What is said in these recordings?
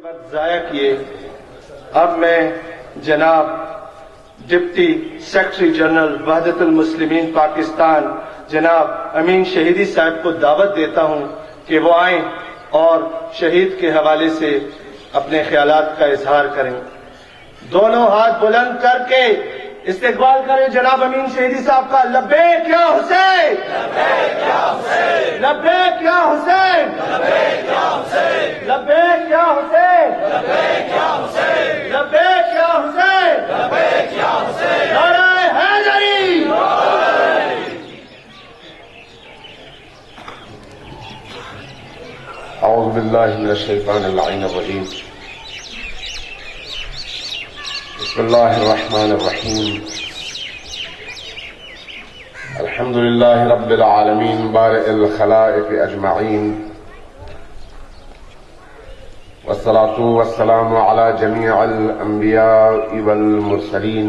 وقت ضائع کیے. اب میں جناب ڈپٹی سیکرٹری جنرل وحدت المسلمین پاکستان جناب امین شہیدی صاحب کو دعوت دیتا ہوں کہ وہ آئیں اور شہید کے حوالے سے اپنے خیالات کا اظہار کریں. دونوں ہاتھ بلند کر کے استقبال کریں جناب امین شہیدی صاحب کا. لبیک یا حسین، لبیک یا حسین، لبیک یا حسین، لبیک یا حسین، لبیک یا حسین، لبیک یا حسین، لبیک یا حسین، لبیک یا حسین. نعرہ حیدری. اعوذ باللہ من الشیطان اللعین الرجیم. بسم اللہ الرحمن الرحیم. الحمد للہ رب العالمین بارئ الخلائق اجمعین، والصلاة والسلام علی جمیع الانبیاء والمرسلین،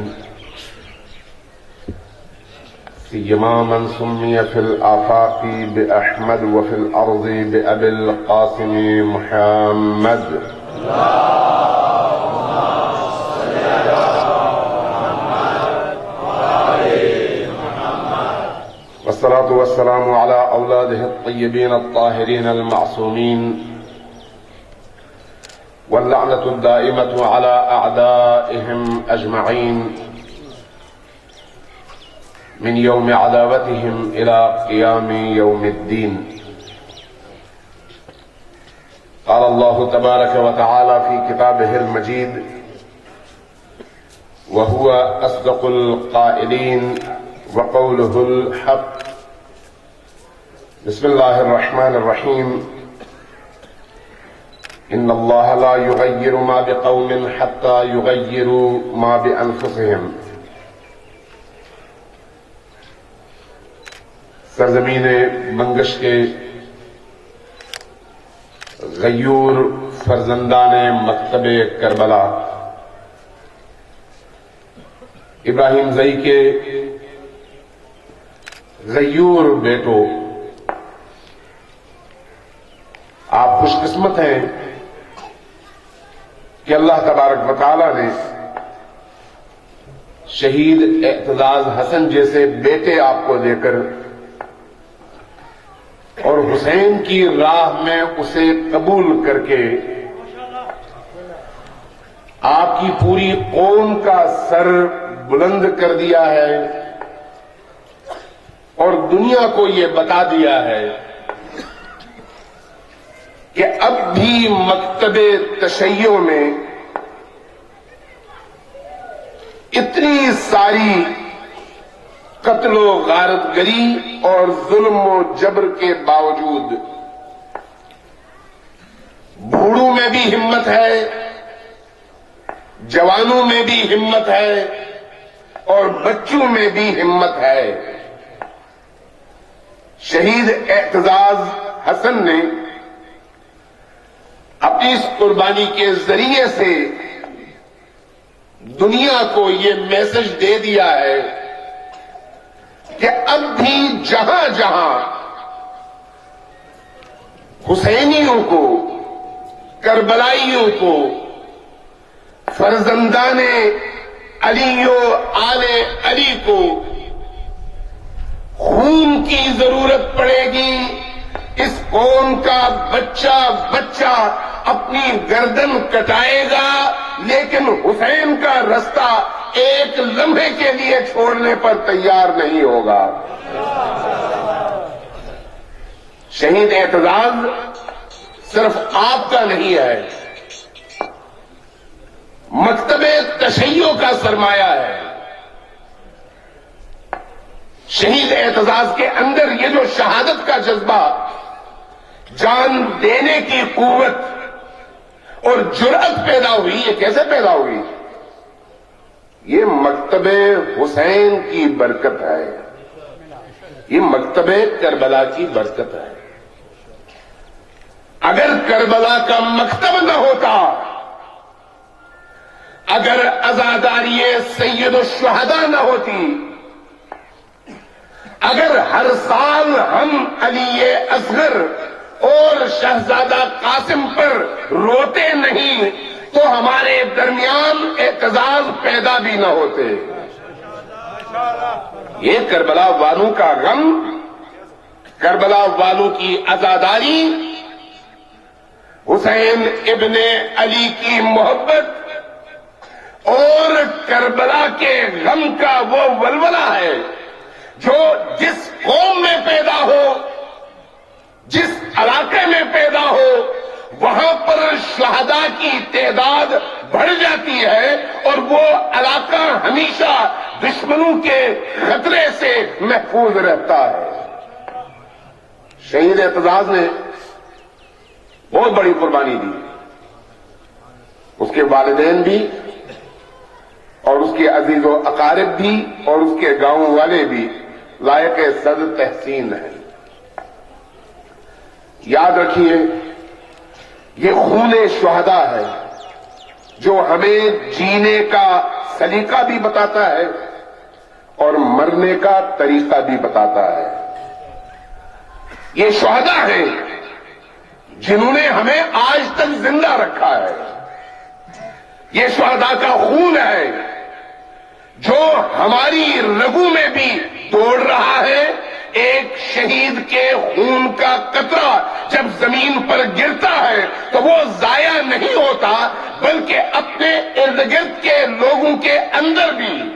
سیما من سمی فی الآفاق بأحمد وفی الارض بأبی القاسم محمد. والصلاة والسلام على أولاده الطيبين الطاهرين المعصومين، واللعنة الدائمة على أعدائهم أجمعين من يوم عداوتهم إلى قيام يوم الدين. قال الله تبارك وتعالى في كتابه المجيد وهو أصدق القائلين وقوله الحق. بسم الله الرحمن الرحيم. إن الله لا يغير ما بقوم حتى يغيروا ما بأنفسهم. سرزمین منگش کے غیور فرزندان مکتب کربلا ابراہیم زئی کے غیور بیٹوں، آپ خوش قسمت ہیں کہ اللہ تبارک و تعالی نے شہید اعتزاز حسن جیسے بیٹے آپ کو دے کر اور حسین کی راہ میں اسے قبول کر کے آپ کی پوری قوم کا سر بلند کر دیا ہے اور دنیا کو یہ بتا دیا ہے کہ اب بھی مکتب تشیع میں اتنی ساری قتل و غارت گری اور ظلم و جبر کے باوجود بوڑھوں میں بھی ہمت ہے، جوانوں میں بھی ہمت ہے اور بچوں میں بھی ہمت ہے. شہید اعتزاز حسن نے اپنی اس قربانی کے ذریعے سے دنیا کو یہ میسج دے دیا ہے کہ اب بھی جہاں جہاں حسینیوں کو، کربلائیوں کو، فرزندان علی و آل علی کو خون کی ضرورت پڑے گی، اس قوم کا بچہ بچہ اپنی گردن کٹائے گا لیکن حسین کا رستہ ایک لمحے کے لیے چھوڑنے پر تیار نہیں ہوگا. شہید اعتزاز صرف آپ کا نہیں ہے، مکتب تشیع کا سرمایہ ہے. شہید اعتزاز کے اندر یہ جو شہادت کا جذبہ، جان دینے کی قوت اور جرأت پیدا ہوئی، یہ کیسے پیدا ہوئی؟ یہ مکتب حسین کی برکت ہے، یہ مکتب کربلا کی برکت ہے. اگر کربلا کا مکتب نہ ہوتا، اگر عزاداری سید الشہداء نہ ہوتی، اگر ہر سال ہم علی اصغر اور شہزادہ قاسم پر روتے نہیں درمیان اعتزاز پیدا بھی نہ ہوتے۔ یہ کربلا والوں کا غم، کربلا والوں کی عزاداری، حسین ابن علی کی محبت اور کربلا کے غم کا وہ ولولہ ہے جو جس قوم میں پیدا ہو، جس علاقے میں پیدا ہو، وہاں پر شہداء کی تعداد بڑھ جاتی ہے اور وہ علاقہ ہمیشہ دشمنوں کے خطرے سے محفوظ رہتا ہے۔ شہید اعتزاز نے بہت بڑی قربانی دی، اس کے والدین بھی اور اس کے عزیز و اقارب بھی اور اس کے گاؤں والے بھی لائق صد تحسین ہیں۔ یاد رکھیے، یہ خون شہداء ہے جو ہمیں جینے کا سلیقہ بھی بتاتا ہے اور مرنے کا طریقہ بھی بتاتا ہے۔ یہ شہداء ہیں جنہوں نے ہمیں آج تک زندہ رکھا ہے۔ یہ شہداء کا خون ہے جو ہماری رگوں میں بھی دوڑ رہا ہے۔ ایک شہید کے خون کا قطرہ جب زمین پر گرتا ہے تو وہ ضائع نہیں ہوتا، بلکہ اپنے ارد گرد کے لوگوں کے اندر بھی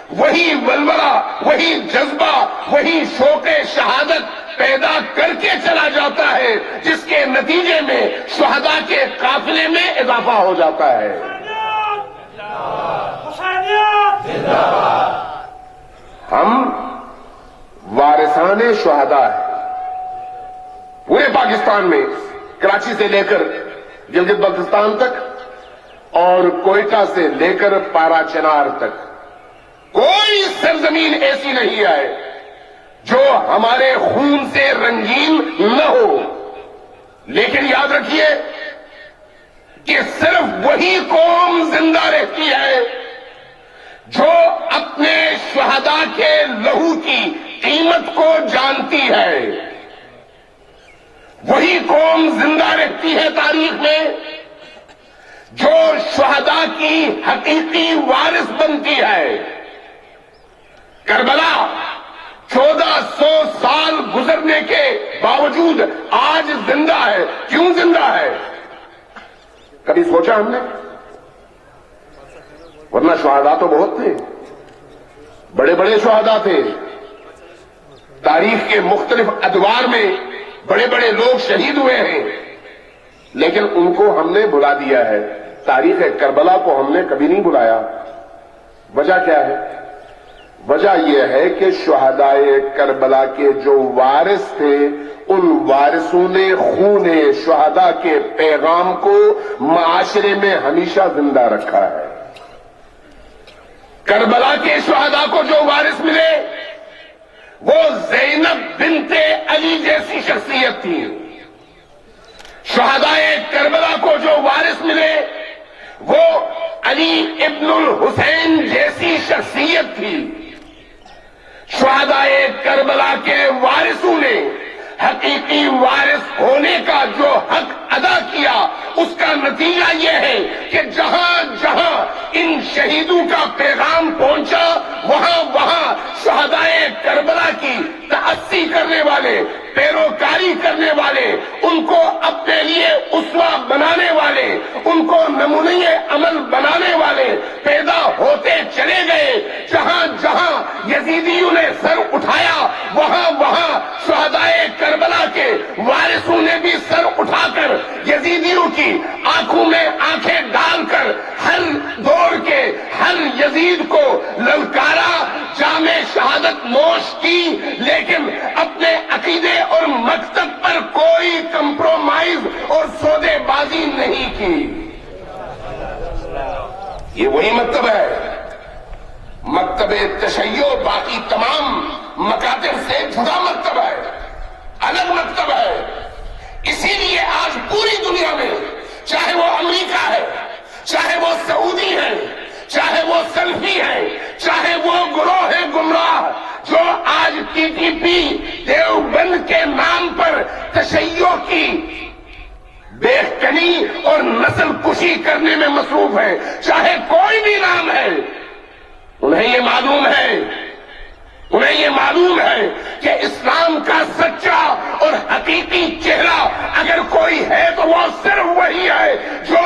وہی ولولہ، وہی جذبہ، وہی شوق شہادت پیدا کر کے چلا جاتا ہے، جس کے نتیجے میں شہداء کے قافلے میں اضافہ ہو جاتا ہے۔ ہم وارثان شہداء ہیں۔ پورے پاکستان میں کراچی سے لے کر گلگت بلتستان تک اور کوئٹہ سے لے کر پارا چنار تک کوئی سرزمین ایسی نہیں ہے جو ہمارے خون سے رنگین نہ ہو، لیکن یاد رکھیے کہ صرف وہی قوم زندہ رہتی ہے جو اپنے شہداء کے لہو کی قیمت کو جانتی ہے۔ وہی قوم زندہ رہتی ہے تاریخ میں جو شہداء کی حقیقی وارث بنتی ہے۔ کربلا 1400 سال گزرنے کے باوجود آج زندہ ہے۔ کیوں زندہ ہے؟ کبھی سوچا ہم نے؟ ورنہ شہداء تو بہت تھے، بڑے بڑے شہداء تھے، تاریخ کے مختلف ادوار میں بڑے بڑے لوگ شہید ہوئے ہیں، لیکن ان کو ہم نے بھلا دیا ہے۔ تاریخ کربلا کو ہم نے کبھی نہیں بلایا۔ وجہ کیا ہے؟ وجہ یہ ہے کہ شہداء کربلا کے جو وارث تھے، ان وارثوں نے خون شہداء کے پیغام کو معاشرے میں ہمیشہ زندہ رکھا ہے۔ کربلا کے شہداء کو جو وارث ملے وہ زینب بنت علی جیسی شخصیت تھی۔ شہداء کربلا کو جو وارث ملے وہ علی ابن الحسین جیسی شخصیت تھی۔ شہداء کربلا کے وارثوں نے حقیقی وارث ہونے کا جو حق ادا کیا، اس کا نتیجہ یہ ہے کہ جہاں جہاں ان شہیدوں کا پیغام پہنچا، وہاں وہاں شہداء کربلا کی تأسی کرنے والے، پیروکاری کرنے والے، ان کو اپنے لیے اسوہ بنانے والے، ان کو نمونۂ عمل بنانے والے پیدا ہوتے چلے گئے۔ جہاں جہاں یزیدیوں نے سر اٹھایا، وہاں وہاں شہداء کربلا کے وارثوں نے بھی سر اٹھا کر یزیدیوں کی آنکھوں میں آنکھیں ڈال کر ہر دور کے ہر یزید کو للکارا، جام شہادت نوش کی، لیکن اپنے عقیدے اور مکتب پر کوئی کمپرومائز اور سودے بازی نہیں کی۔ یہ وہی مکتب ہے، مکتب تشیع باقی تمام مکاتب سے جدا مکتب ہے، الگ مکتب ہے۔ اسی لیے آج پوری دنیا میں، چاہے وہ امریکہ ہے، چاہے وہ سعودی ہے، چاہے وہ سلفی ہے، چاہے وہ گروہ گمراہ جو آج TTP دیوبند کے نام پر تشیع کی بیککنی اور نسل کشی کرنے میں مصروف ہیں، چاہے کوئی بھی نام ہے۔ انہیں یہ معلوم ہے کہ اسلام کا سچا اور حقیقی چہرہ اگر کوئی ہے تو وہ صرف وہی ہے جو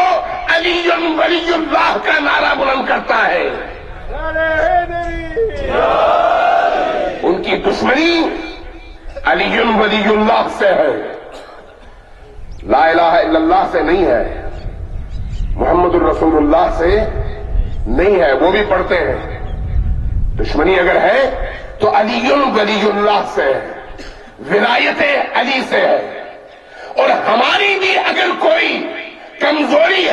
علی ولی اللہ کا نعرہ بلند کرتا ہے۔ ان کی دشمنی علی ولی اللہ سے ہے، لا الہ الا اللہ سے نہیں ہے، محمد الرسول اللہ سے نہیں ہے، وہ بھی پڑھتے ہیں۔ دشمنی اگر ہے تو علی ولی اللہ سے ہے، ولایت علی سے ہے۔ اور ہماری بھی اگر کوئی کمزوری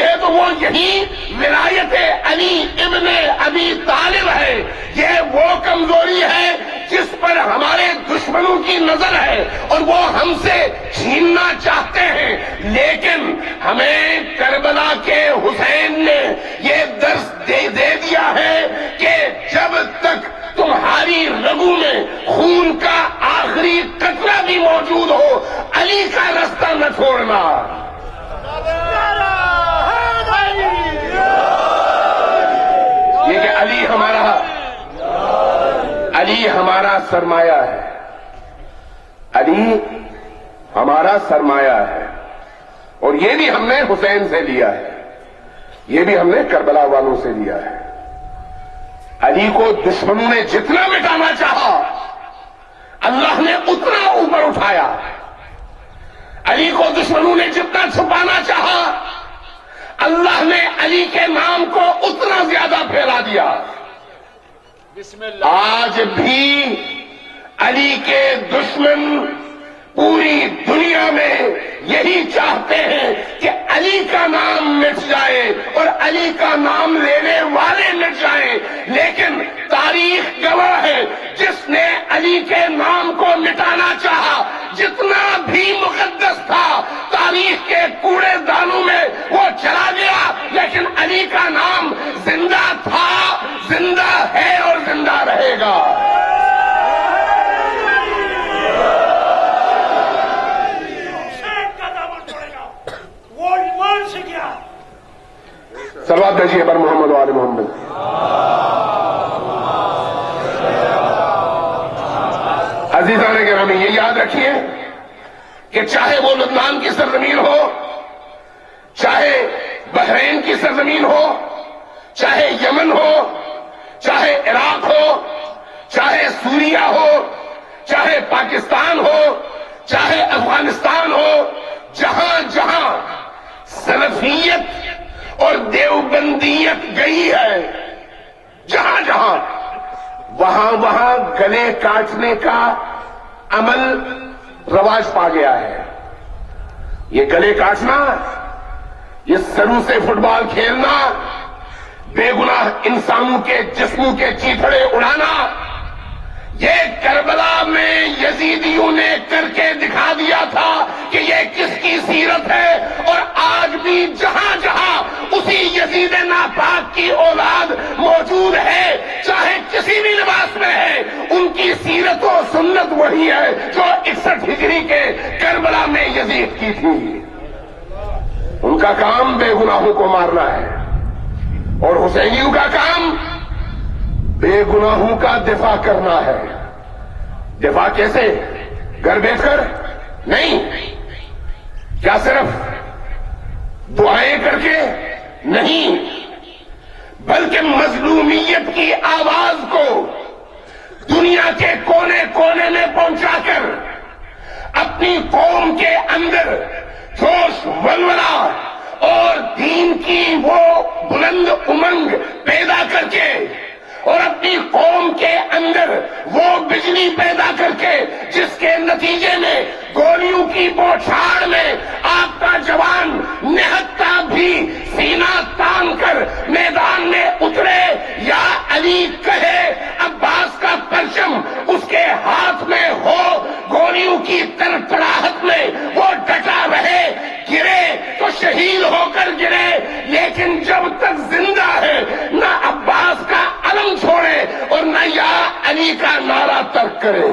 ہے، تو وہ یہی ولایت علی ابن ابی طالب ہے۔ یہ وہ کمزوری ہے جس پر ہمارے دشمنوں کی نظر ہے اور وہ ہم سے چھیننا چاہتے ہیں، لیکن ہمیں کربلا کے حسین نے یہ درس دے دیا ہے کہ جب تک تمہاری رگوں میں خون کا آخری قطرہ بھی موجود ہو، علی کا رستہ نہ چھوڑنا۔ یہ کہ علی ہمارا سرمایہ ہے، علی ہمارا سرمایہ ہے، اور یہ بھی ہم نے حسین سے لیا ہے، یہ بھی ہم نے کربلا والوں سے لیا ہے۔ علی کو دشمنوں نے جتنا مٹانا چاہا، اللہ نے اتنا اوپر اٹھایا۔ علی کو دشمنوں نے جتنا چھپانا چاہا، اللہ نے علی کے نام کو اتنا زیادہ پھیلا دیا۔ آج بھی علی کے دشمن پوری دنیا میں یہی چاہتے ہیں کہ علی کا نام مٹ جائے اور علی کا نام لینے والے مٹ جائیں، لیکن تاریخ گواہ ہے جس نے علی کے نام کو مٹانا چاہا، جتنا بھی مقدس تھا تاریخ کے کوڑے دانوں میں وہ چلا گیا، لیکن علی کا نام زندہ تھا، زندہ ہے اور زندہ رہے گا۔ صلوات بھیجیے بر محمد و آل محمد۔ عزیزان گرامی، یہ یاد رکھیے کہ چاہے وہ لبنان کی سرزمین ہو، چاہے بحرین کی سرزمین ہو، چاہے یمن ہو، چاہے عراق ہو، چاہے سوریا ہو، چاہے پاکستان ہو، چاہے افغانستان ہو، جہاں جہاں سلفیت اور دیوبندیت گئی ہے، جہاں جہاں وہاں گلے کاٹنے کا عمل رواج پا گیا ہے۔ یہ گلے کاٹنا، یہ سروں سے فٹ بال کھیلنا، بے گناہ انسانوں کے جسموں کے چیتڑے اڑانا، یہ کربلا میں یزیدیوں نے کر کے دکھا دیا تھا کہ یہ کس کی سیرت ہے، اور آج بھی جہاں جہاں اسی یزید ناپاک کی اولاد موجود ہے، چاہے کسی بھی لباس میں ہے، ان کی سیرت و سنت وہی ہے جو 61 ہجری کے کربلا میں یزید کی تھی۔ ان کا کام بے گناہوں کو مارنا ہے، اور حسینیوں کا کام بے گناہوں کا دفاع کرنا ہے۔ دفاع کیسے؟ گھر بیٹھ کر نہیں، کیا صرف دعائیں کر کے نہیں، بلکہ مظلومیت کی آواز کو دنیا کے کونے کونے میں پہنچا کر اپنی قوم کے اندر جوش ولولہ اور دین کی وہ بلند امنگ پیدا کر کے، اور اپنی قوم کے اندر وہ بجلی پیدا کر کے جس کے نتیجے میں گولیوں کی بوچھاڑ میں آپ کا جوان نہتا بھی سینہ تان کر میدان میں اترے، یا علی کہے، عباس کا پرچم اس کے ہاتھ میں ہو، گولیوں کی تڑتڑاہٹ میں وہ ڈٹا رہے، گرے تو شہید ہو کر گرے، لیکن جب تک زندہ ہے نہ عباس کا علم چھوڑے اور نہ یا علی کا نعرہ ترک کرے۔